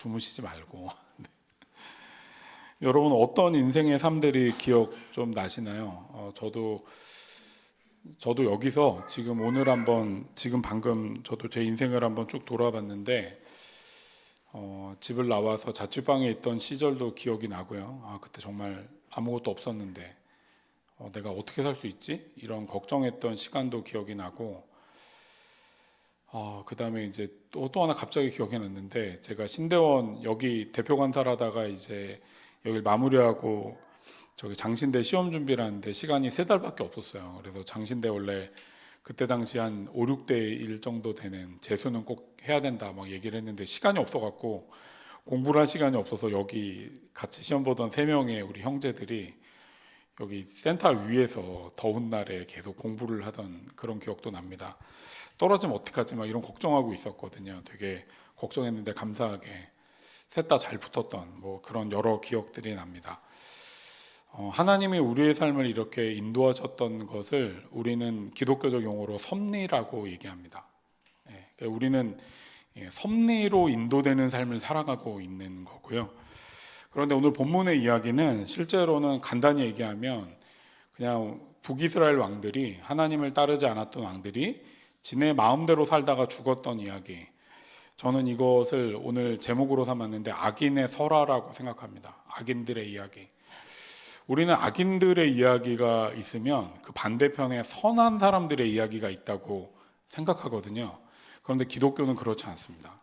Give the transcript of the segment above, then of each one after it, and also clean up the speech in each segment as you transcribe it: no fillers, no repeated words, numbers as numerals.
주무시지 말고. 여러분 어떤 인생의 삶들이 기억 좀 나시나요? 저도 여기서 지금 오늘 한번 지금 방금 저도 제 인생을 한번 쭉 돌아봤는데 집을 나와서 자취방에 있던 시절도 기억이 나고요. 그때 정말 아무것도 없었는데 내가 어떻게 살 수 있지? 이런 걱정했던 시간도 기억이 나고 그 다음에 이제 또 하나 갑자기 기억이 났는데 제가 신대원 여기 대표관사하다가 이제 여기를 마무리하고 저기 장신대 시험 준비를 하는데 시간이 3달밖에 없었어요. 그래서 장신대 원래 그때 당시 한 5, 6대 1 정도 되는 재수는 꼭 해야 된다 막 얘기를 했는데 시간이 없어갖고 공부를 할 시간이 없어서 여기 같이 시험 보던 3명의 우리 형제들이 여기 센터 위에서 더운 날에 계속 공부를 하던 그런 기억도 납니다. 떨어지면 어떡하지 막 이런 걱정하고 있었거든요. 되게 걱정했는데 감사하게 셋 다 잘 붙었던 뭐 그런 여러 기억들이 납니다. 하나님이 우리의 삶을 이렇게 인도하셨던 것을 우리는 기독교적 용어로 섭리라고 얘기합니다. 그러니까 우리는 섭리로 인도되는 삶을 살아가고 있는 거고요. 그런데 오늘 본문의 이야기는 실제로는 간단히 얘기하면 그냥 북이스라엘 왕들이 하나님을 따르지 않았던 왕들이 지네 마음대로 살다가 죽었던 이야기. 저는 이것을 오늘 제목으로 삼았는데 악인의 설화라고 생각합니다. 악인들의 이야기. 우리는 악인들의 이야기가 있으면 그 반대편에 선한 사람들의 이야기가 있다고 생각하거든요. 그런데 기독교는 그렇지 않습니다.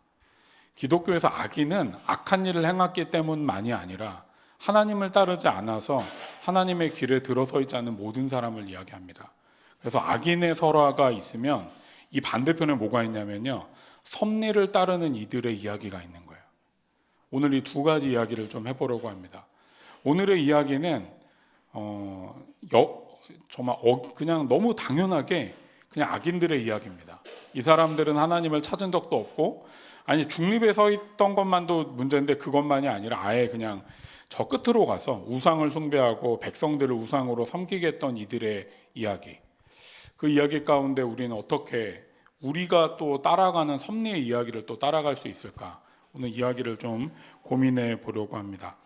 기독교에서 악인은 악한 일을 행했기 때문만이 아니라 하나님을 따르지 않아서 하나님의 길에 들어서 있지 않은 모든 사람을 이야기합니다. 그래서 악인의 설화가 있으면 이 반대편에 뭐가 있냐면요, 섭리를 따르는 이들의 이야기가 있는 거예요. 오늘 이 두 가지 이야기를 좀 해보려고 합니다. 오늘의 이야기는 정말 그냥 너무 당연하게 그냥 악인들의 이야기입니다. 이 사람들은 하나님을 찾은 적도 없고, 아니 중립에 서 있던 것만도 문제인데 그것만이 아니라 아예 그냥 저 끝으로 가서 우상을 숭배하고 백성들을 우상으로 섬기게 했던 이들의 이야기. 그 이야기 가운데 우리는 어떻게 우리가 또 따라가는 섭리의 이야기를 또 따라갈 수 있을까? 오늘 이야기를 좀 고민해 보려고 합니다.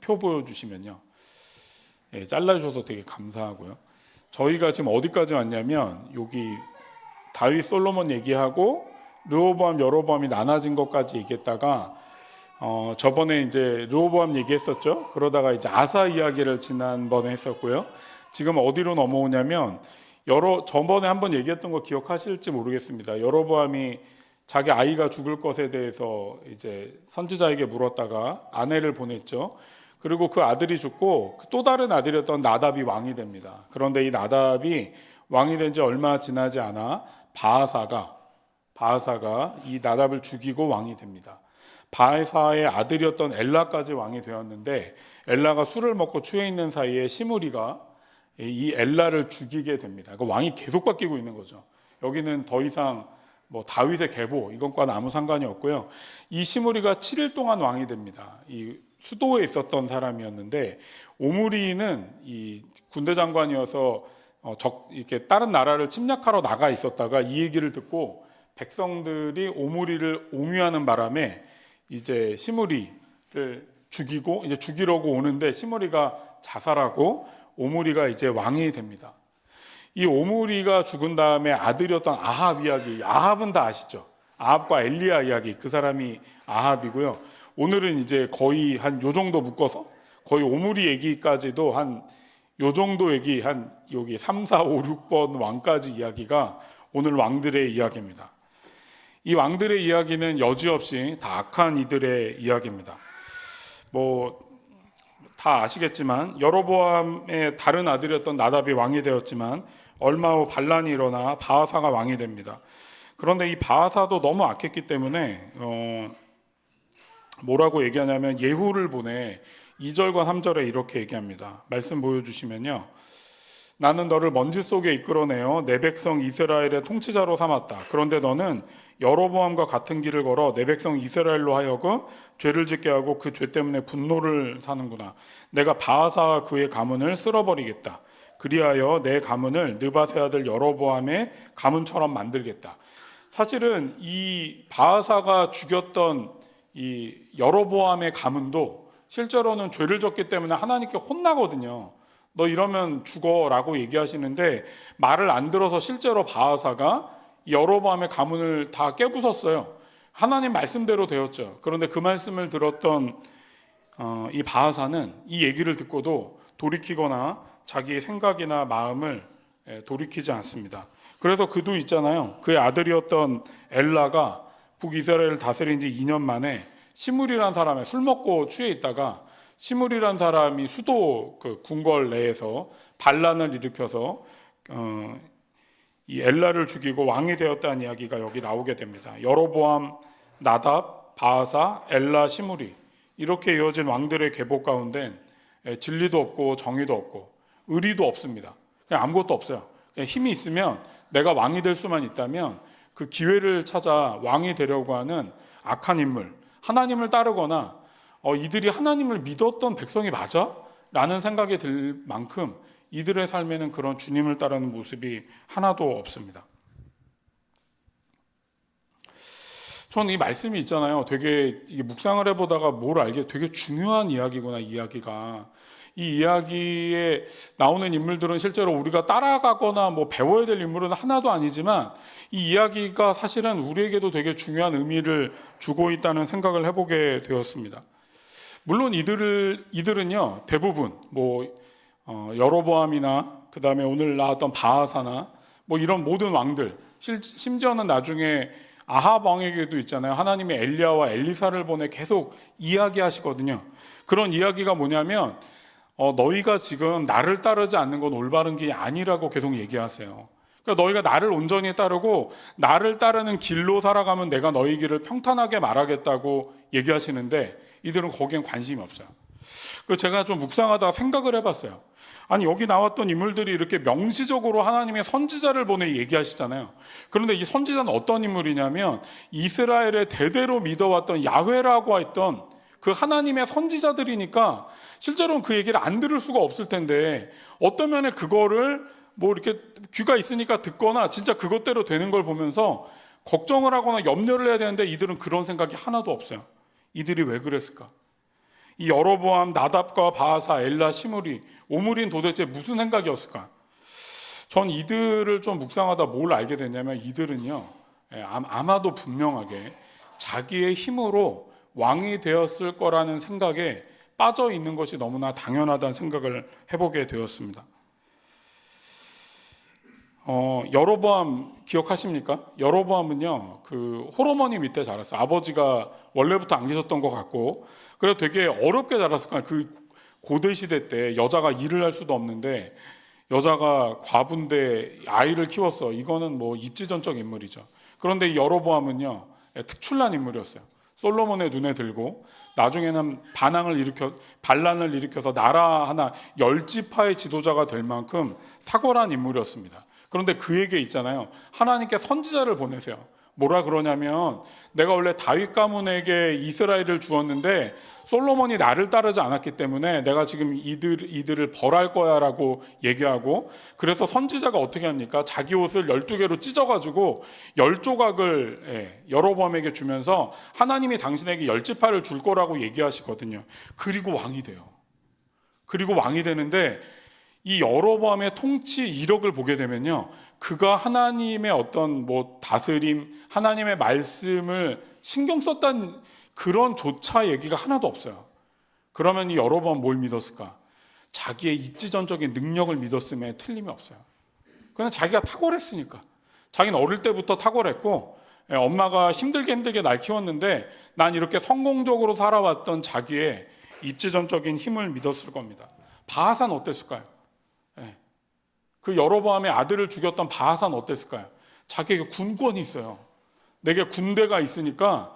표 보여주시면요. 잘라주셔서 되게 감사하고요. 저희가 지금 어디까지 왔냐면 여기 다윗 솔로몬 얘기하고 르호보암 여로보암이 나눠진 것까지 얘기했다가 저번에 이제 르호보암 얘기했었죠. 그러다가 이제 아사 이야기를 지난번에 했었고요. 지금 어디로 넘어오냐면 저번에 한번 얘기했던 거 기억하실지 모르겠습니다. 여로보암이 자기 아이가 죽을 것에 대해서 이제 선지자에게 물었다가 아내를 보냈죠. 그리고 그 아들이 죽고 또 다른 아들이었던 나답이 왕이 됩니다. 그런데 이 나답이 왕이 된 지 얼마 지나지 않아 바하사가 이 나답을 죽이고 왕이 됩니다. 바하사의 아들이었던 엘라까지 왕이 되었는데 엘라가 술을 먹고 취해 있는 사이에 시므리가 이 엘라를 죽이게 됩니다. 그러니까 왕이 계속 바뀌고 있는 거죠. 여기는 더 이상 뭐 다윗의 계보 이것과는 아무 상관이 없고요. 이 시므리가 7일 동안 왕이 됩니다. 이 수도에 있었던 사람이었는데 오므리는 이 군대 장관이어서 이렇게 다른 나라를 침략하러 나가 있었다가 이 얘기를 듣고 백성들이 오므리를 옹유하는 바람에 이제 시므리를 죽이고 이제 죽이려고 오는데 시므리가 자살하고 오므리가 이제 왕이 됩니다. 이 오므리가 죽은 다음에 아들이었던 아합 이야기, 아합은 다 아시죠? 아합과 엘리야 이야기, 그 사람이 아합이고요. 오늘은 이제 거의 한 요 정도 묶어서 거의 오므리 얘기까지도 한 요 정도 얘기, 한 여기 3, 4, 5, 6번 왕까지 이야기가 오늘 왕들의 이야기입니다. 이 왕들의 이야기는 여지없이 다 악한 이들의 이야기입니다. 다 아시겠지만 여로보암의 다른 아들이었던 나답이 왕이 되었지만 얼마 후 반란이 일어나 바하사가 왕이 됩니다. 그런데 이 바하사도 너무 악했기 때문에 뭐라고 얘기하냐면 예후를 보내 2절과 3절에 이렇게 얘기합니다. 말씀 보여주시면요. 나는 너를 먼지 속에 이끌어내어 내 백성 이스라엘의 통치자로 삼았다. 그런데 너는 여로보암과 같은 길을 걸어 내 백성 이스라엘로 하여금 죄를 짓게 하고 그 죄 때문에 분노를 사는구나. 내가 바하사와 그의 가문을 쓸어버리겠다. 그리하여 내 가문을 느바세 아들 여로보암의 가문처럼 만들겠다. 사실은 이 바하사가 죽였던 이 여로보암의 가문도 실제로는 죄를 졌기 때문에 하나님께 혼나거든요. 너 이러면 죽어라고 얘기하시는데 말을 안 들어서 실제로 바하사가 여로보암의 가문을 다 깨부쉈어요. 하나님 말씀대로 되었죠. 그런데 그 말씀을 들었던 이 바하사는 이 얘기를 듣고도 돌이키거나 자기의 생각이나 마음을 돌이키지 않습니다. 그래서 그도 있잖아요. 그의 아들이었던 엘라가 북이스라엘을 다스린 지 2년 만에 시므리라는 사람의 술 먹고 취해 있다가 시므리라는 사람이 수도 그 궁궐 내에서 반란을 일으켜서 이 엘라를 죽이고 왕이 되었다는 이야기가 여기 나오게 됩니다. 여로보암, 나답, 바하사, 엘라, 시므리 이렇게 이어진 왕들의 계보 가운데 진리도 없고 정의도 없고 의리도 없습니다. 그냥 아무것도 없어요. 그냥 힘이 있으면 내가 왕이 될 수만 있다면 그 기회를 찾아 왕이 되려고 하는 악한 인물, 하나님을 따르거나 이들이 하나님을 믿었던 백성이 맞아? 라는 생각이 들 만큼 이들의 삶에는 그런 주님을 따르는 모습이 하나도 없습니다. 저는 이 말씀이 있잖아요. 되게 이게 묵상을 해보다가 뭘 알게 되게 중요한 이야기구나, 이 이야기가. 이 이야기에 나오는 인물들은 실제로 우리가 따라가거나 뭐 배워야 될 인물은 하나도 아니지만 이 이야기가 사실은 우리에게도 되게 중요한 의미를 주고 있다는 생각을 해보게 되었습니다. 물론 이들은요 대부분 뭐 여로보암이나 그 다음에 오늘 나왔던 바하사나 뭐 이런 모든 왕들, 심지어는 나중에 아합 왕에게도 있잖아요. 하나님이 엘리야와 엘리사를 보내 계속 이야기하시거든요. 그런 이야기가 뭐냐면 너희가 지금 나를 따르지 않는 건 올바른 게 아니라고 계속 얘기하세요. 그러니까 너희가 나를 온전히 따르고 나를 따르는 길로 살아가면 내가 너희 길을 평탄하게 말하겠다고 얘기하시는데 이들은 거기엔 관심이 없어요. 그래서 제가 좀 묵상하다가 생각을 해봤어요. 아니 여기 나왔던 인물들이 이렇게 명시적으로 하나님의 선지자를 보내 얘기하시잖아요. 그런데 이 선지자는 어떤 인물이냐면 이스라엘의 대대로 믿어왔던 야훼라고 했던 그 하나님의 선지자들이니까 실제로는 그 얘기를 안 들을 수가 없을 텐데 어떤 면에 그거를 뭐 이렇게 귀가 있으니까 듣거나 진짜 그것대로 되는 걸 보면서 걱정을 하거나 염려를 해야 되는데 이들은 그런 생각이 하나도 없어요. 이들이 왜 그랬을까? 이 여로보암, 나답과 바하사, 엘라, 시므리, 오므리는 도대체 무슨 생각이었을까? 전 이들을 좀 묵상하다 뭘 알게 됐냐면 이들은요 아마도 분명하게 자기의 힘으로 왕이 되었을 거라는 생각에 빠져 있는 것이 너무나 당연하다는 생각을 해보게 되었습니다. 여로보암 기억하십니까? 여로보암은요 그 홀어머니 밑에 자랐어요. 아버지가 원래부터 안 계셨던 것 같고 그래서 되게 어렵게 자랐을 거예요. 그 고대 시대 때 여자가 일을 할 수도 없는데 여자가 과부인데 아이를 키웠어. 이거는 뭐 입지전적 인물이죠. 그런데 이 여로보암은요 특출난 인물이었어요. 솔로몬의 눈에 들고 나중에는 반란을 일으켜서 나라 하나 10지파의 지도자가 될 만큼 탁월한 인물이었습니다. 그런데 그에게 있잖아요. 하나님께 선지자를 보내세요. 뭐라 그러냐면 내가 원래 다윗 가문에게 이스라엘을 주었는데 솔로몬이 나를 따르지 않았기 때문에 내가 지금 이들을 벌할 거야 라고 얘기하고 그래서 선지자가 어떻게 합니까? 자기 옷을 12개로 찢어가지고 10조각을 여로보암에게 주면서 하나님이 당신에게 10지파를 줄 거라고 얘기하시거든요. 그리고 왕이 돼요. 그리고 왕이 되는데 이 여로보암의 통치 이력을 보게 되면요, 그가 하나님의 어떤 뭐 다스림, 하나님의 말씀을 신경 썼다는 그런 조차 얘기가 하나도 없어요. 그러면 이 여로보암 뭘 믿었을까? 자기의 입지전적인 능력을 믿었음에 틀림이 없어요. 그냥 자기가 탁월했으니까. 자기는 어릴 때부터 탁월했고 엄마가 힘들게 날 키웠는데 난 이렇게 성공적으로 살아왔던 자기의 입지전적인 힘을 믿었을 겁니다. 바하사는 어땠을까요? 그 여로보암의 아들을 죽였던 바하사는 어땠을까요? 자기에게 군권이 있어요. 내게 군대가 있으니까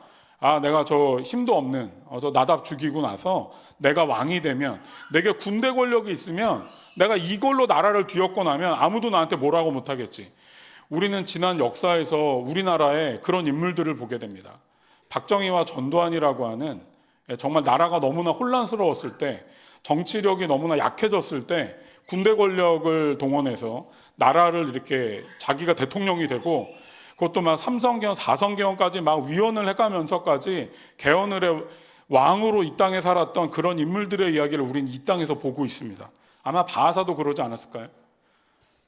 내가 저 힘도 없는 저 나답 죽이고 나서 내가 왕이 되면 내게 군대 권력이 있으면 내가 이걸로 나라를 뒤엎고 나면 아무도 나한테 뭐라고 못하겠지. 우리는 지난 역사에서 우리나라에 그런 인물들을 보게 됩니다. 박정희와 전두환이라고 하는 정말 나라가 너무나 혼란스러웠을 때 정치력이 너무나 약해졌을 때 군대 권력을 동원해서 나라를 이렇게 자기가 대통령이 되고 그것도 막 3성경, 4성경까지 막 위헌을 해가면서까지 개헌을의 왕으로 이 땅에 살았던 그런 인물들의 이야기를 우리는 이 땅에서 보고 있습니다. 아마 바하사도 그러지 않았을까요?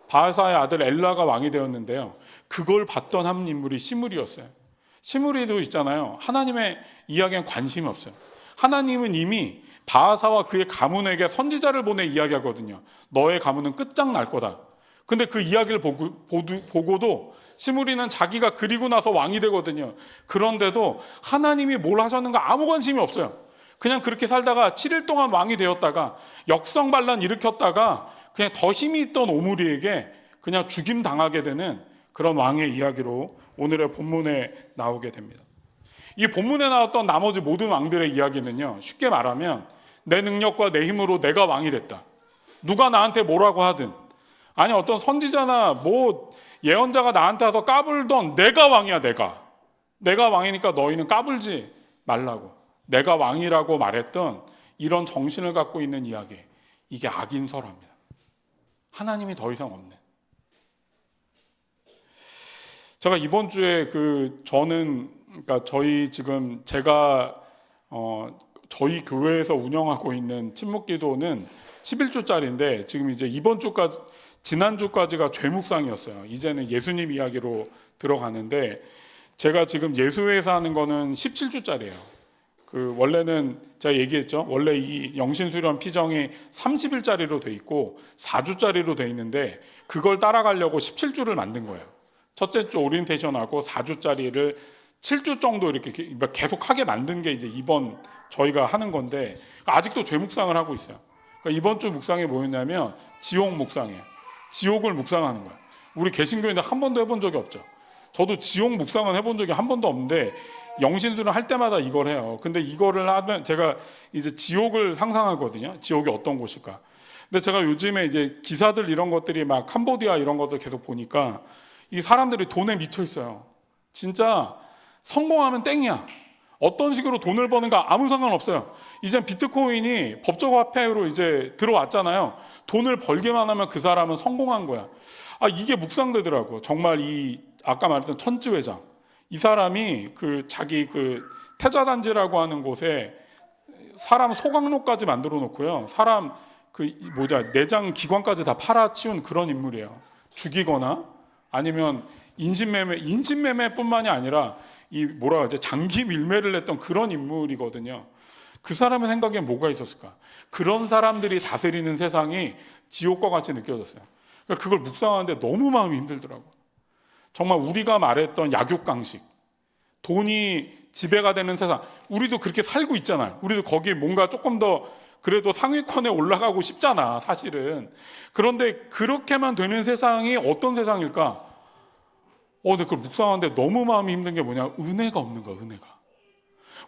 바하사의 아들 엘라가 왕이 되었는데요. 그걸 봤던 한 인물이 시므리였어요. 시므리도 있잖아요. 하나님의 이야기엔 관심이 없어요. 하나님은 이미 바하사와 그의 가문에게 선지자를 보내 이야기하거든요. 너의 가문은 끝장날 거다. 근데 그 이야기를 보고도 시므리는 자기가 그리고 나서 왕이 되거든요. 그런데도 하나님이 뭘 하셨는가 아무 관심이 없어요. 그냥 그렇게 살다가 7일 동안 왕이 되었다가 역성반란 일으켰다가 그냥 더 힘이 있던 오므리에게 그냥 죽임 당하게 되는 그런 왕의 이야기로 오늘의 본문에 나오게 됩니다. 이 본문에 나왔던 나머지 모든 왕들의 이야기는요, 쉽게 말하면 내 능력과 내 힘으로 내가 왕이 됐다. 누가 나한테 뭐라고 하든, 아니 어떤 선지자나 뭐 예언자가 나한테 와서 까불던 내가 왕이야. 내가 왕이니까 너희는 까불지 말라고. 내가 왕이라고 말했던 이런 정신을 갖고 있는 이야기, 이게 악인설화입니다. 하나님이 더 이상 없는. 제가 이번 주에 그러니까 저희 지금 제가 저희 교회에서 운영하고 있는 침묵기도는 11주짜리인데 지금 이제 이번 주까지 지난주까지가 죄묵상이었어요. 이제는 예수님 이야기로 들어가는데 제가 지금 예수회에서 하는 거는 17주짜리예요. 원래는 제가 얘기했죠. 원래 이 영신수련 피정이 30일짜리로 돼 있고 4주짜리로 돼 있는데 그걸 따라가려고 17주를 만든 거예요. 첫째 주 오리엔테이션하고 4주짜리를 7주 정도 이렇게 계속 하게 만든 게 이제 이번 저희가 하는 건데 아직도 죄묵상을 하고 있어요. 그러니까 이번 주 묵상이 뭐였냐면 지옥 묵상이에요. 지옥을 묵상하는 거예요. 우리 개신교인데 한 번도 해본 적이 없죠. 저도 지옥 묵상은 해본 적이 한 번도 없는데 영신수련 할 때마다 이걸 해요. 근데 이거를 하면 제가 이제 지옥을 상상하거든요. 지옥이 어떤 곳일까. 근데 제가 요즘에 이제 기사들 이런 것들이 막 캄보디아 이런 것들 계속 보니까 이 사람들이 돈에 미쳐 있어요. 진짜 성공하면 땡이야. 어떤 식으로 돈을 버는가 아무 상관없어요. 이젠 비트코인이 법적 화폐로 이제 들어왔잖아요. 돈을 벌게만 하면 그 사람은 성공한 거야. 이게 묵상되더라고. 정말 아까 말했던 천지회장. 이 사람이 자기 태자단지라고 하는 곳에 사람 소강로까지 만들어 놓고요. 사람 내장 기관까지 다 팔아치운 그런 인물이에요. 죽이거나 아니면 인신매매뿐만이 아니라 장기 밀매를 했던 그런 인물이거든요. 그 사람의 생각에 뭐가 있었을까? 그런 사람들이 다스리는 세상이 지옥과 같이 느껴졌어요. 그러니까 그걸 묵상하는데 너무 마음이 힘들더라고요. 정말 우리가 말했던 약육강식, 돈이 지배가 되는 세상, 우리도 그렇게 살고 있잖아요. 우리도 거기에 뭔가 조금 더 그래도 상위권에 올라가고 싶잖아, 사실은. 그런데 그렇게만 되는 세상이 어떤 세상일까? 근데 그걸 묵상하는데 너무 마음이 힘든 게 뭐냐? 은혜가 없는 거야, 은혜가.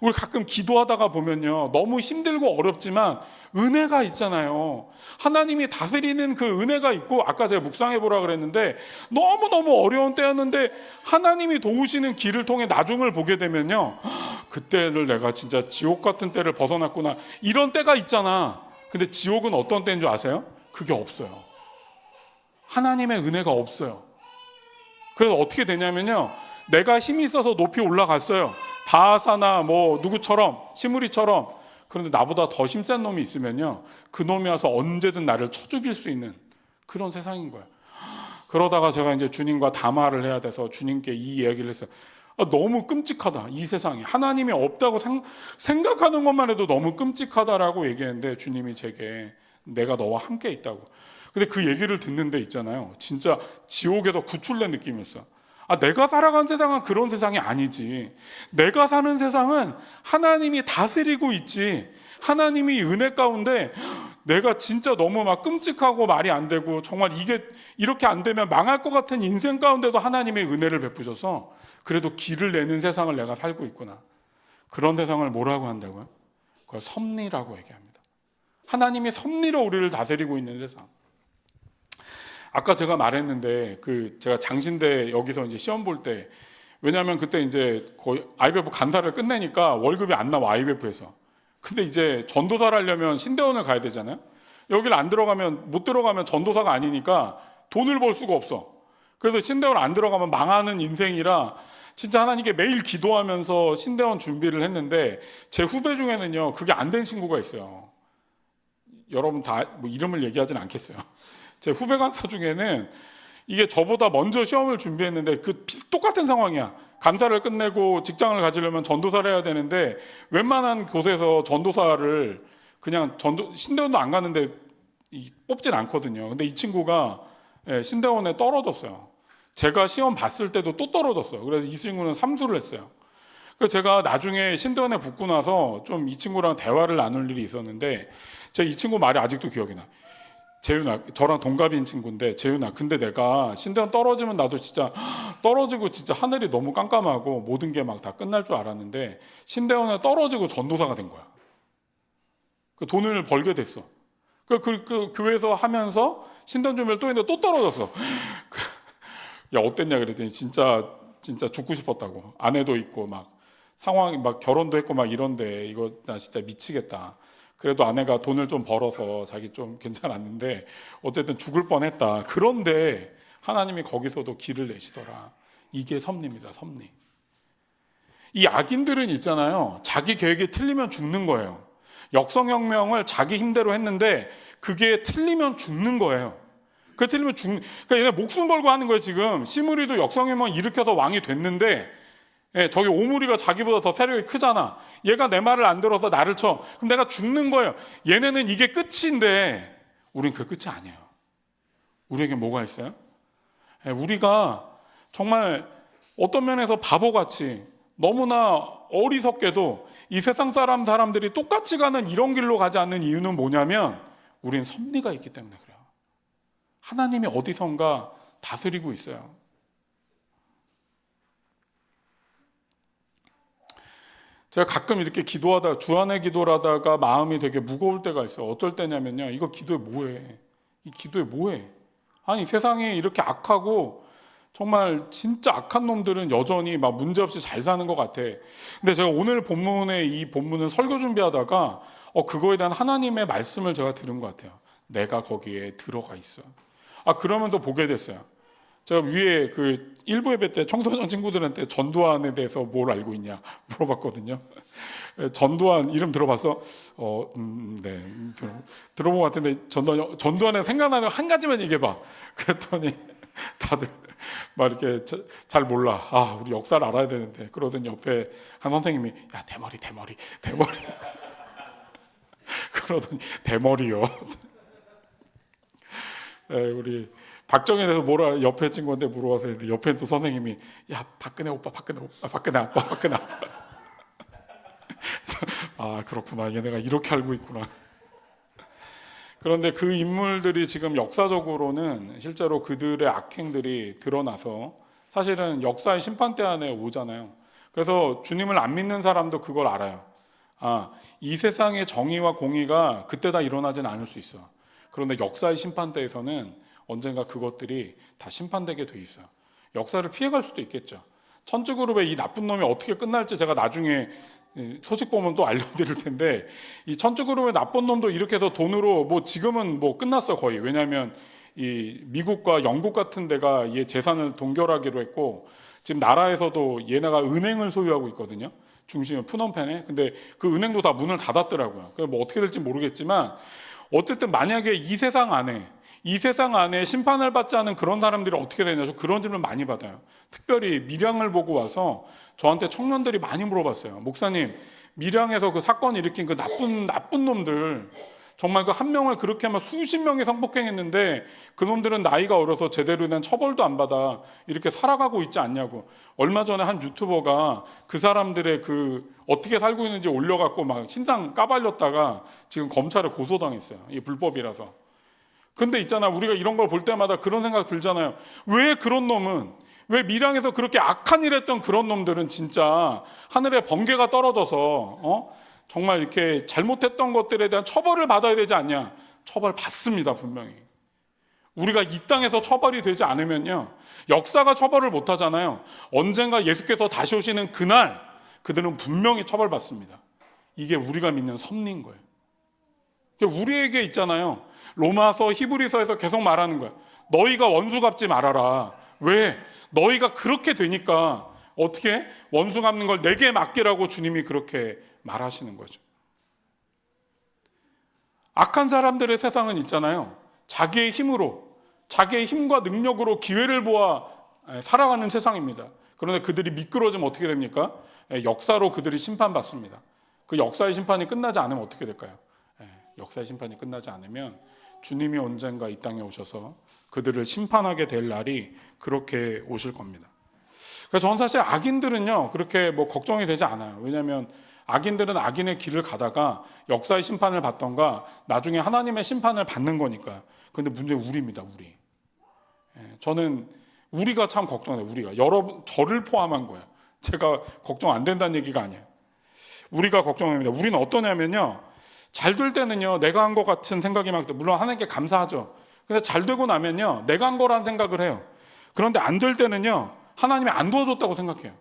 우리 가끔 기도하다가 보면요, 너무 힘들고 어렵지만 은혜가 있잖아요. 하나님이 다스리는 그 은혜가 있고, 아까 제가 묵상해 보라 그랬는데 너무너무 어려운 때였는데 하나님이 도우시는 길을 통해 나중을 보게 되면요, 그때를 내가 진짜 지옥 같은 때를 벗어났구나, 이런 때가 있잖아. 근데 지옥은 어떤 때인 줄 아세요? 그게 없어요. 하나님의 은혜가 없어요. 그래서 어떻게 되냐면요, 내가 힘이 있어서 높이 올라갔어요. 바하사나 누구처럼, 시므리처럼. 그런데 나보다 더 힘센 놈이 있으면요, 그 놈이 와서 언제든 나를 쳐 죽일 수 있는 그런 세상인 거예요. 그러다가 제가 이제 주님과 담화를 해야 돼서 주님께 이 이야기를 했어요. 너무 끔찍하다, 이 세상이. 하나님이 없다고 생각하는 것만 해도 너무 끔찍하다라고 얘기했는데 주님이 제게 내가 너와 함께 있다고. 근데 그 얘기를 듣는데 있잖아요, 진짜 지옥에서 구출된 느낌이었어요. 내가 살아간 세상은 그런 세상이 아니지. 내가 사는 세상은 하나님이 다스리고 있지. 하나님이 은혜 가운데 내가 진짜 너무 막 끔찍하고 말이 안 되고 정말 이게 이렇게 안 되면 망할 것 같은 인생 가운데도 하나님의 은혜를 베푸셔서 그래도 길을 내는 세상을 내가 살고 있구나. 그런 세상을 뭐라고 한다고요? 그걸 섭리라고 얘기합니다. 하나님이 섭리로 우리를 다스리고 있는 세상. 아까 제가 말했는데 제가 장신대 여기서 이제 시험 볼 때, 왜냐하면 그때 이제 거의 IBF 간사를 끝내니까 월급이 안 나와, IBF에서. 근데 이제 전도사를 하려면 신대원을 가야 되잖아요. 여기를 못 들어가면 전도사가 아니니까 돈을 벌 수가 없어. 그래서 신대원 안 들어가면 망하는 인생이라 진짜 하나님께 매일 기도하면서 신대원 준비를 했는데, 제 후배 중에는요 그게 안 된 친구가 있어요. 여러분 다 뭐 이름을 얘기하진 않겠어요. 제 후배 간사 중에는 이게 저보다 먼저 시험을 준비했는데 똑같은 상황이야. 간사를 끝내고 직장을 가지려면 전도사를 해야 되는데 웬만한 곳에서 전도사를 그냥 신대원도 안 가는데 뽑진 않거든요. 근데 이 친구가 신대원에 떨어졌어요. 제가 시험 봤을 때도 또 떨어졌어요. 그래서 이 친구는 삼수를 했어요. 그래서 제가 나중에 신대원에 붙고 나서 좀 이 친구랑 대화를 나눌 일이 있었는데, 제가 이 친구 말이 아직도 기억이 나. 재윤아, 저랑 동갑인 친구인데, 재윤아, 근데 내가 신대원 떨어지면 나도 진짜 떨어지고 진짜 하늘이 너무 깜깜하고 모든 게 막 다 끝날 줄 알았는데 신대원에 떨어지고 전도사가 된 거야. 그 돈을 벌게 됐어. 그 교회에서 하면서 신대원 준비를 또 했는데 또 떨어졌어. 야, 어땠냐 그랬더니 진짜 죽고 싶었다고. 아내도 있고 막 상황이 막 결혼도 했고 막 이런데 이거 나 진짜 미치겠다. 그래도 아내가 돈을 좀 벌어서 자기 좀 괜찮았는데 어쨌든 죽을 뻔했다. 그런데 하나님이 거기서도 길을 내시더라. 이게 섭리입니다. 섭리. 이 악인들은 있잖아요, 자기 계획이 틀리면 죽는 거예요. 역성혁명을 자기 힘대로 했는데 그게 틀리면 죽는 거예요. 그 틀리면 그러니까 얘네 목숨 걸고 하는 거예요. 지금 시므리도 역성혁명 일으켜서 왕이 됐는데, 저기 오므리가 자기보다 더 세력이 크잖아. 얘가 내 말을 안 들어서 나를 쳐. 그럼 내가 죽는 거예요. 얘네는 이게 끝인데 우린 그 끝이 아니에요. 우리에게 뭐가 있어요? 우리가 정말 어떤 면에서 바보같이 너무나 어리석게도 이 세상 사람들이 똑같이 가는 이런 길로 가지 않는 이유는 뭐냐면 우린 섭리가 있기 때문에 그래요. 하나님이 어디선가 다스리고 있어요. 제가 가끔 이렇게 주안의 기도를 하다가 마음이 되게 무거울 때가 있어요. 어쩔 때냐면요, 이거 기도에 뭐해? 이 기도에 뭐해? 아니, 세상에 이렇게 악하고 정말 진짜 악한 놈들은 여전히 막 문제없이 잘 사는 것 같아. 근데 제가 오늘 이 본문은 설교 준비하다가 그거에 대한 하나님의 말씀을 제가 들은 것 같아요. 내가 거기에 들어가 있어. 그러면서 보게 됐어요. 제가 위에 그 일부 예배 때 청소년 친구들한테 전두환에 대해서 뭘 알고 있냐 물어봤거든요. 전두환 이름 들어봤어? 네. 들어본 것 같은데 전두환에 생각나는 한 가지만 얘기해봐. 그랬더니 다들 막 이렇게 잘 몰라. 우리 역사를 알아야 되는데. 그러더니 옆에 한 선생님이 야, 대머리. 그러더니 대머리요. 우리 박정희에 대해서 뭐라 옆에 친구한테 물어봐서 옆에 또 선생님이 야, 박근혜 아빠. 그렇구나. 얘네가 이렇게 알고 있구나. 그런데 그 인물들이 지금 역사적으로는 실제로 그들의 악행들이 드러나서 사실은 역사의 심판대 안에 오잖아요. 그래서 주님을 안 믿는 사람도 그걸 알아요. 이 세상의 정의와 공의가 그때 다 일어나진 않을 수 있어. 그런데 역사의 심판대에서는 언젠가 그것들이 다 심판되게 돼 있어요. 역사를 피해갈 수도 있겠죠. 천주그룹의 이 나쁜 놈이 어떻게 끝날지 제가 나중에 소식 보면 또 알려드릴 텐데, 이 천주그룹의 나쁜 놈도 이렇게 해서 돈으로 지금은 끝났어 거의. 왜냐하면 이 미국과 영국 같은 데가 얘 재산을 동결하기로 했고, 지금 나라에서도 얘네가 은행을 소유하고 있거든요. 중심은 푸놈펜에. 근데 그 은행도 다 문을 닫았더라고요. 그래서 어떻게 될지 모르겠지만 어쨌든 만약에 이 세상 안에 심판을 받지 않은 그런 사람들이 어떻게 되냐, 저 그런 질문 많이 받아요. 특별히 밀양을 보고 와서 저한테 청년들이 많이 물어봤어요. 목사님, 밀양에서 그 사건 일으킨 그 나쁜 놈들, 정말 그 한 명을 그렇게 하면 수십 명이 성폭행했는데 그 놈들은 나이가 어려서 제대로 된 처벌도 안 받아 이렇게 살아가고 있지 않냐고. 얼마 전에 한 유튜버가 그 사람들의 그 어떻게 살고 있는지 올려갖고 막 신상 까발렸다가 지금 검찰에 고소당했어요. 이게 불법이라서. 근데 있잖아, 우리가 이런 걸 볼 때마다 그런 생각 들잖아요. 왜 밀양에서 그렇게 악한 일 했던 그런 놈들은 진짜 하늘에 번개가 떨어져서 정말 이렇게 잘못했던 것들에 대한 처벌을 받아야 되지 않냐. 처벌 받습니다, 분명히. 우리가 이 땅에서 처벌이 되지 않으면요, 역사가 처벌을 못 하잖아요. 언젠가 예수께서 다시 오시는 그날 그들은 분명히 처벌받습니다. 이게 우리가 믿는 섭리인 거예요. 우리에게 있잖아요, 로마서 히브리서에서 계속 말하는 거야. 너희가 원수 갚지 말아라. 왜? 너희가 그렇게 되니까 어떻게 원수 갚는 걸 내게 맡기라고 주님이 그렇게 말하시는 거죠. 악한 사람들의 세상은 있잖아요. 자기의 힘으로, 자기의 힘과 능력으로 기회를 보아 살아가는 세상입니다. 그런데 그들이 미끄러지면 어떻게 됩니까? 역사로 그들이 심판받습니다. 그 역사의 심판이 끝나지 않으면 어떻게 될까요? 역사의 심판이 끝나지 않으면 주님이 언젠가 이 땅에 오셔서 그들을 심판하게 될 날이 그렇게 오실 겁니다. 그래서 저는 사실 악인들은요 그렇게 뭐 걱정이 되지 않아요. 왜냐하면 악인들은 악인의 길을 가다가 역사의 심판을 받던가 나중에 하나님의 심판을 받는 거니까. 근데 문제는 우리입니다. 우리. 저는 우리가 참 걱정해요. 우리가 여러분 저를 포함한 거예요. 제가 걱정 안 된다는 얘기가 아니에요. 우리가 걱정합니다. 우리는 어떠냐면요, 잘 될 때는요 내가 한 것 같은 생각이 막, 물론 하나님께 감사하죠. 근데 잘 되고 나면요 내가 한 거라는 생각을 해요. 그런데 안 될 때는요 하나님이 안 도와줬다고 생각해요.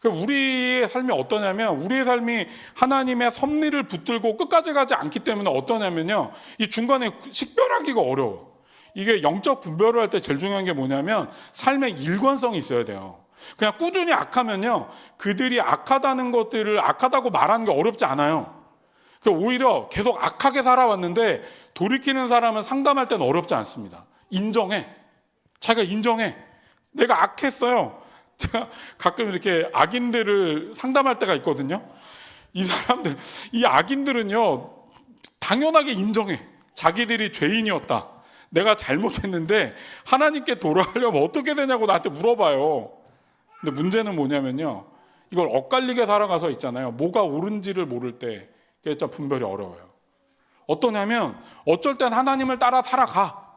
우리의 삶이 어떠냐면, 우리의 삶이 하나님의 섭리를 붙들고 끝까지 가지 않기 때문에 어떠냐면요, 이 중간에 식별하기가 어려워. 이게 영적 분별을 할 때 제일 중요한 게 뭐냐면 삶의 일관성이 있어야 돼요. 그냥 꾸준히 악하면요 그들이 악하다는 것들을 악하다고 말하는 게 어렵지 않아요. 오히려 계속 악하게 살아왔는데 돌이키는 사람은 상담할 때는 어렵지 않습니다. 인정해. 자기가 인정해. 내가 악했어요. 제가 가끔 이렇게 악인들을 상담할 때가 있거든요. 이 사람들, 이 악인들은요 당연하게 인정해. 자기들이 죄인이었다. 내가 잘못했는데 하나님께 돌아가려면 어떻게 되냐고 나한테 물어봐요. 근데 문제는 뭐냐면요, 이걸 엇갈리게 살아가서 있잖아요. 뭐가 옳은지를 모를 때 그게 좀 분별이 어려워요. 어떠냐면 어쩔 땐 하나님을 따라 살아가.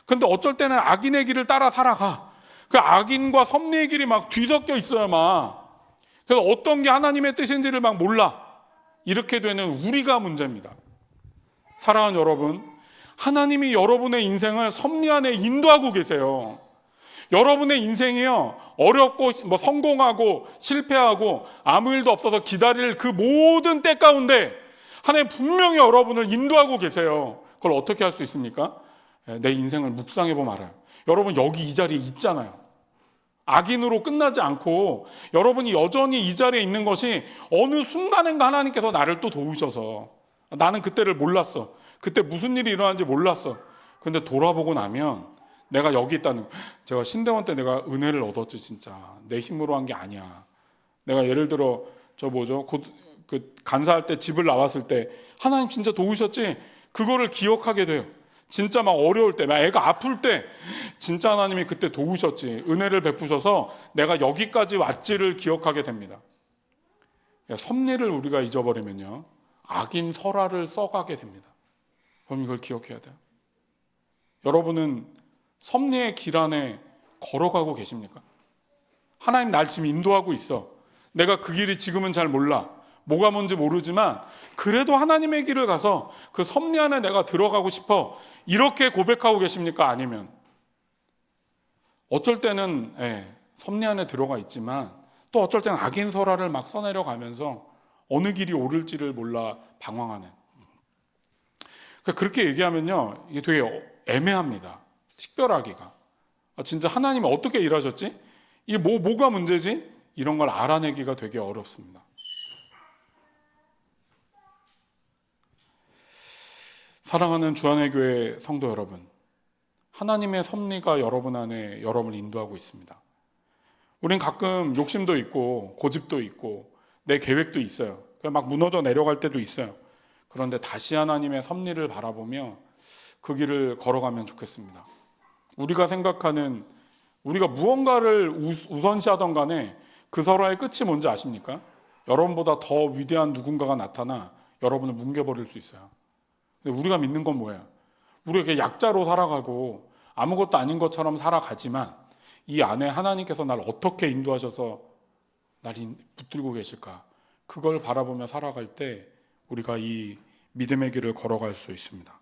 근데 어쩔 때는 악인의 길을 따라 살아가. 그 악인과 섭리의 길이 막 뒤섞여 있어요, 막. 그래서 어떤 게 하나님의 뜻인지를 막 몰라. 이렇게 되는 우리가 문제입니다. 사랑하는 여러분, 하나님이 여러분의 인생을 섭리 안에 인도하고 계세요. 여러분의 인생이요 어렵고 뭐 성공하고 실패하고 아무 일도 없어서 기다릴 그 모든 때 가운데 하나님 분명히 여러분을 인도하고 계세요. 그걸 어떻게 할 수 있습니까? 내 인생을 묵상해 보면 알아요. 여러분 여기 이 자리에 있잖아요. 악인으로 끝나지 않고 여러분이 여전히 이 자리에 있는 것이 어느 순간인가 하나님께서 나를 또 도우셔서, 나는 그때를 몰랐어. 그때 무슨 일이 일어났는지 몰랐어. 근데 돌아보고 나면 내가 여기 있다는, 제가 신대원 때 내가 은혜를 얻었지. 진짜 내 힘으로 한 게 아니야. 내가 예를 들어 그 간사할 때 집을 나왔을 때 하나님 진짜 도우셨지. 그거를 기억하게 돼요. 진짜 막 어려울 때, 막 애가 아플 때 진짜 하나님이 그때 도우셨지, 은혜를 베푸셔서 내가 여기까지 왔지를 기억하게 됩니다. 섭리를 우리가 잊어버리면요 악인 설화를 써가게 됩니다. 그럼 이걸 기억해야 돼요. 여러분은 섭리의 길 안에 걸어가고 계십니까? 하나님 날 지금 인도하고 있어. 내가 그 길이 지금은 잘 몰라. 뭐가 뭔지 모르지만 그래도 하나님의 길을 가서 그 섭리 안에 내가 들어가고 싶어. 이렇게 고백하고 계십니까? 아니면 어쩔 때는 섭리 안에 들어가 있지만 또 어쩔 때는 악인 설화를 막 써내려가면서 어느 길이 옳을지를 몰라 방황하는. 그렇게 얘기하면요 이게 되게 애매합니다. 식별하기가. 진짜 하나님이 어떻게 일하셨지? 이게 뭐가 문제지? 이런 걸 알아내기가 되게 어렵습니다. 사랑하는 주안의 교회 성도 여러분, 하나님의 섭리가 여러분 안에 여러분을 인도하고 있습니다. 우린 가끔 욕심도 있고 고집도 있고 내 계획도 있어요. 막 무너져 내려갈 때도 있어요. 그런데 다시 하나님의 섭리를 바라보며 그 길을 걸어가면 좋겠습니다. 우리가 생각하는, 우리가 무언가를 우선시하던 간에 그 설화의 끝이 뭔지 아십니까? 여러분보다 더 위대한 누군가가 나타나 여러분을 뭉개버릴 수 있어요. 근데 우리가 믿는 건 뭐예요? 우리가 이렇게 약자로 살아가고 아무것도 아닌 것처럼 살아가지만 이 안에 하나님께서 날 어떻게 인도하셔서 날 붙들고 계실까? 그걸 바라보며 살아갈 때 우리가 이 믿음의 길을 걸어갈 수 있습니다.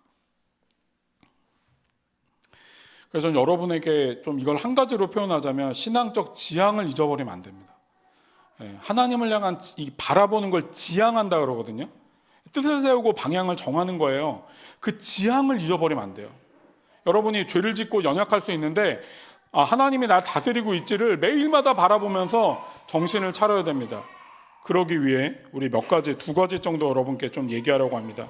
그래서 저는 여러분에게 좀 이걸 한 가지로 표현하자면 신앙적 지향을 잊어버리면 안 됩니다. 하나님을 향한 이 바라보는 걸 지향한다 그러거든요. 뜻을 세우고 방향을 정하는 거예요. 그 지향을 잊어버리면 안 돼요. 여러분이 죄를 짓고 연약할 수 있는데 하나님이 날 다스리고 있지를 매일마다 바라보면서 정신을 차려야 됩니다. 그러기 위해 우리 두 가지 정도 여러분께 좀 얘기하려고 합니다.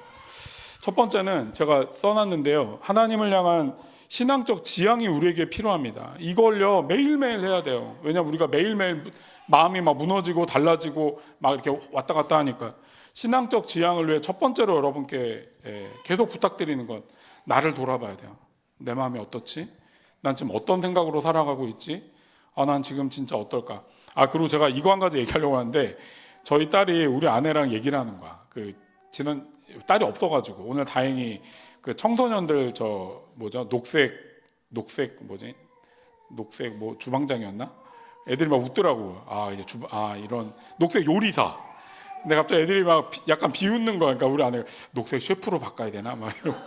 첫 번째는 제가 써놨는데요. 하나님을 향한 신앙적 지향이 우리에게 필요합니다. 이걸요 매일매일 해야 돼요. 왜냐하면 우리가 매일매일 마음이 막 무너지고 달라지고 막 이렇게 왔다 갔다 하니까 신앙적 지향을 위해 첫 번째로 여러분께 계속 부탁드리는 건 나를 돌아봐야 돼요. 내 마음이 어떻지? 난 지금 어떤 생각으로 살아가고 있지? 난 지금 진짜 어떨까? 그리고 제가 이거 한 가지 얘기하려고 하는데 저희 딸이 우리 아내랑 얘기를 하는 거야. 딸이 없어가지고 오늘 다행히 그 청소년들 녹색 주방장이었나? 애들이 막 웃더라고. 이런 녹색 요리사. 근데 갑자기 애들이 막 약간 비웃는 거야. 그러니까 우리 아내가 녹색 셰프로 바꿔야 되나? 막 이러고.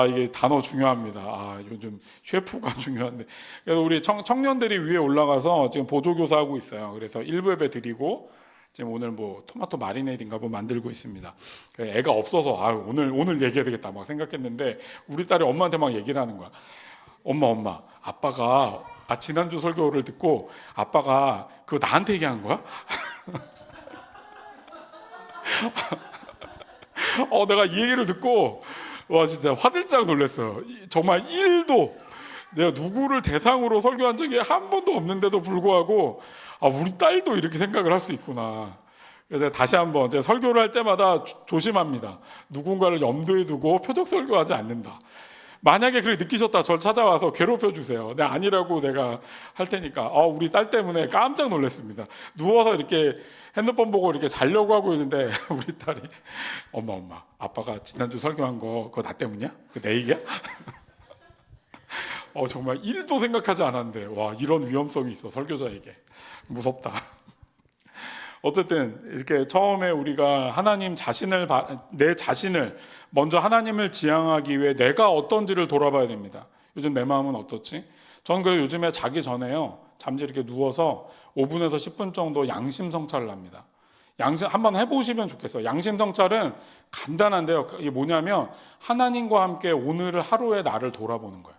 이게 단어 중요합니다. 요즘 셰프가 중요한데. 그래서 우리 청년들이 위에 올라가서 지금 보조교사 하고 있어요. 그래서 1부 예배 드리고 지금 오늘 토마토 마리네이드인가 만들고 있습니다. 애가 없어서 오늘 얘기해야 되겠다 막 생각했는데 우리 딸이 엄마한테 막 얘기를 하는 거야. 엄마, 아빠가 지난주 설교를 듣고 아빠가 그거 나한테 얘기한 거야? 내가 이 얘기를 듣고 진짜 화들짝 놀랐어요. 정말 1도 내가 누구를 대상으로 설교한 적이 한 번도 없는데도 불구하고 우리 딸도 이렇게 생각을 할 수 있구나. 그래서 다시 한번 제가 설교를 할 때마다 조심합니다. 누군가를 염두에 두고 표적 설교하지 않는다. 만약에 그렇게 느끼셨다 저를 찾아와서 괴롭혀 주세요. 내가 아니라고 내가 할 테니까. 우리 딸 때문에 깜짝 놀랐습니다. 누워서 이렇게 핸드폰 보고 이렇게 자려고 하고 있는데 우리 딸이 엄마 아빠가 지난주 설교한 거 그거 나 때문이야? 그거 내 얘기야? 정말 1도 생각하지 않았는데 이런 위험성이 있어 설교자에게. 무섭다. 어쨌든 이렇게 처음에 우리가 내 자신을 먼저 하나님을 지향하기 위해 내가 어떤지를 돌아봐야 됩니다. 요즘 내 마음은 어떻지? 저는 그래서 요즘에 자기 전에요 잠시 이렇게 누워서 5분에서 10분 정도 양심 성찰을 합니다. 한번 해보시면 좋겠어요. 양심 성찰은 간단한데요. 이게 뭐냐면 하나님과 함께 오늘 하루의 나를 돌아보는 거예요.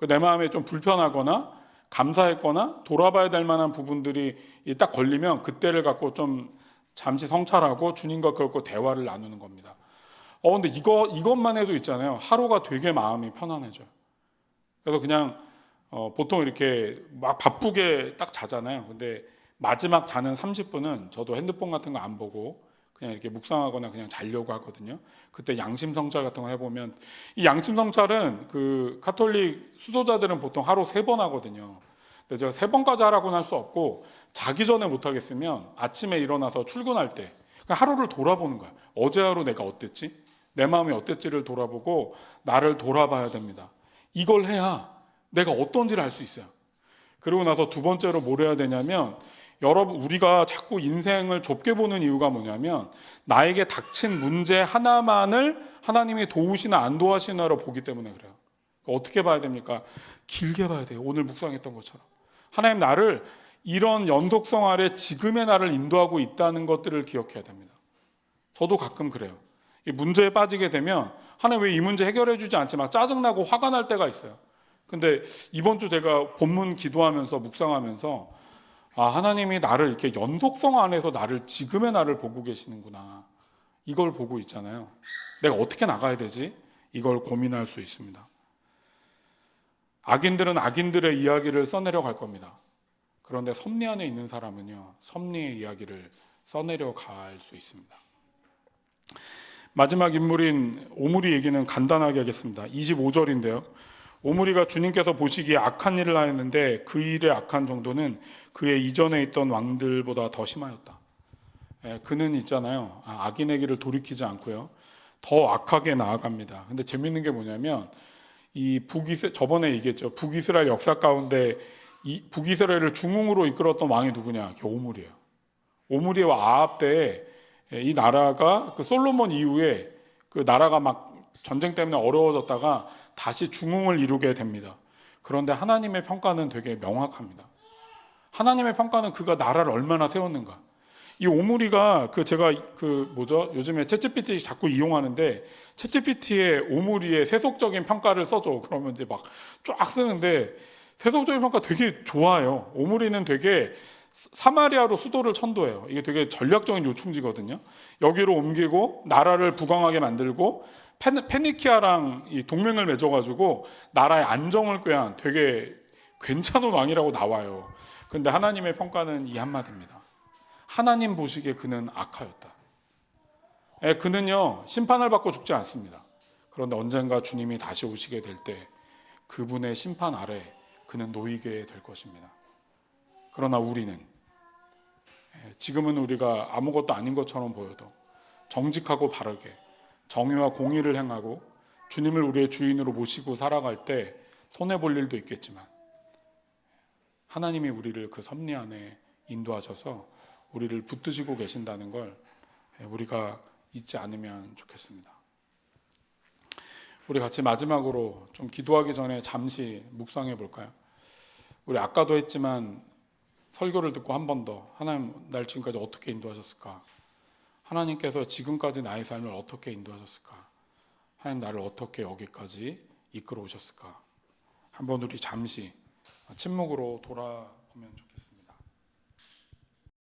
내 마음에 좀 불편하거나 감사했거나 돌아봐야 될 만한 부분들이 딱 걸리면 그때를 갖고 좀 잠시 성찰하고 주님과 그렇고 대화를 나누는 겁니다. 근데 이것만 해도 있잖아요. 하루가 되게 마음이 편안해져요. 그래서 그냥 보통 이렇게 막 바쁘게 딱 자잖아요. 근데 마지막 자는 30분은 저도 핸드폰 같은 거 안 보고 그냥 이렇게 묵상하거나 그냥 자려고 하거든요. 그때 양심 성찰 같은 거 해보면 이 양심 성찰은 그 가톨릭 수도자들은 보통 하루 3번 하거든요. 근데 제가 3번까지 하라고는 할 수 없고 자기 전에 못 하겠으면 아침에 일어나서 출근할 때 하루를 돌아보는 거야. 어제 하루 내가 어땠지? 내 마음이 어땠지를 돌아보고 나를 돌아봐야 됩니다. 이걸 해야 내가 어떤지를 알 수 있어요. 그리고 나서 두 번째로 뭘 해야 되냐면 여러분 우리가 자꾸 인생을 좁게 보는 이유가 뭐냐면 나에게 닥친 문제 하나만을 하나님이 도우시나 안 도우시나로 보기 때문에 그래요. 어떻게 봐야 됩니까? 길게 봐야 돼요. 오늘 묵상했던 것처럼 하나님 나를 이런 연속성 아래 지금의 나를 인도하고 있다는 것들을 기억해야 됩니다. 저도 가끔 그래요. 이 문제에 빠지게 되면 하나님 왜 이 문제 해결해 주지 않지 막 짜증나고 화가 날 때가 있어요. 근데 이번 주 제가 본문 기도하면서 묵상하면서 하나님이 나를 이렇게 연속성 안에서 나를 지금의 나를 보고 계시는구나. 이걸 보고 있잖아요. 내가 어떻게 나가야 되지? 이걸 고민할 수 있습니다. 악인들은 악인들의 이야기를 써내려 갈 겁니다. 그런데 섭리 안에 있는 사람은요, 섭리의 이야기를 써내려 갈 수 있습니다. 마지막 인물인 오므리 얘기는 간단하게 하겠습니다. 25절인데요. 오므리가 주님께서 보시기에 악한 일을 하였는데 그 일의 악한 정도는 그의 이전에 있던 왕들보다 더 심하였다. 그는 있잖아요. 악인의 길을 돌이키지 않고요. 더 악하게 나아갑니다. 근데 재밌는 게 뭐냐면 저번에 얘기했죠. 북이스라엘 역사 가운데 이 북이스라엘을 중흥으로 이끌었던 왕이 누구냐? 오므리예요. 오므리와 아합 때에 이 나라가 그 솔로몬 이후에 그 나라가 막 전쟁 때문에 어려워졌다가 다시 중흥을 이루게 됩니다. 그런데 하나님의 평가는 되게 명확합니다. 하나님의 평가는 그가 나라를 얼마나 세웠는가. 이 오므리가 제가 요즘에 챗GPT 자꾸 이용하는데 챗GPT에 오므리의 세속적인 평가를 써줘. 그러면 이제 막 쫙 쓰는데 세속적인 평가 되게 좋아요. 오므리는 되게 사마리아로 수도를 천도해요. 이게 되게 전략적인 요충지거든요. 여기로 옮기고 나라를 부강하게 만들고 페니키아랑 이 동맹을 맺어가지고 나라의 안정을 꾀한 되게 괜찮은 왕이라고 나와요. 그런데 하나님의 평가는 이 한마디입니다. 하나님 보시기에 그는 악하였다. 그는요 심판을 받고 죽지 않습니다. 그런데 언젠가 주님이 다시 오시게 될 때 그분의 심판 아래 그는 놓이게 될 것입니다. 그러나 우리는 지금은 우리가 아무것도 아닌 것처럼 보여도 정직하고 바르게 정의와 공의를 행하고 주님을 우리의 주인으로 모시고 살아갈 때 손해볼 일도 있겠지만 하나님이 우리를 그 섭리 안에 인도하셔서 우리를 붙드시고 계신다는 걸 우리가 잊지 않으면 좋겠습니다. 우리 같이 마지막으로 좀 기도하기 전에 잠시 묵상해 볼까요? 우리 아까도 했지만 설교를 듣고 한 번 더 하나님 날 지금까지 어떻게 인도하셨을까? 하나님께서 지금까지 나의 삶을 어떻게 인도하셨을까? 하나님 나를 어떻게 여기까지 이끌어 오셨을까? 한번 우리 잠시 침묵으로 돌아보면 좋겠습니다.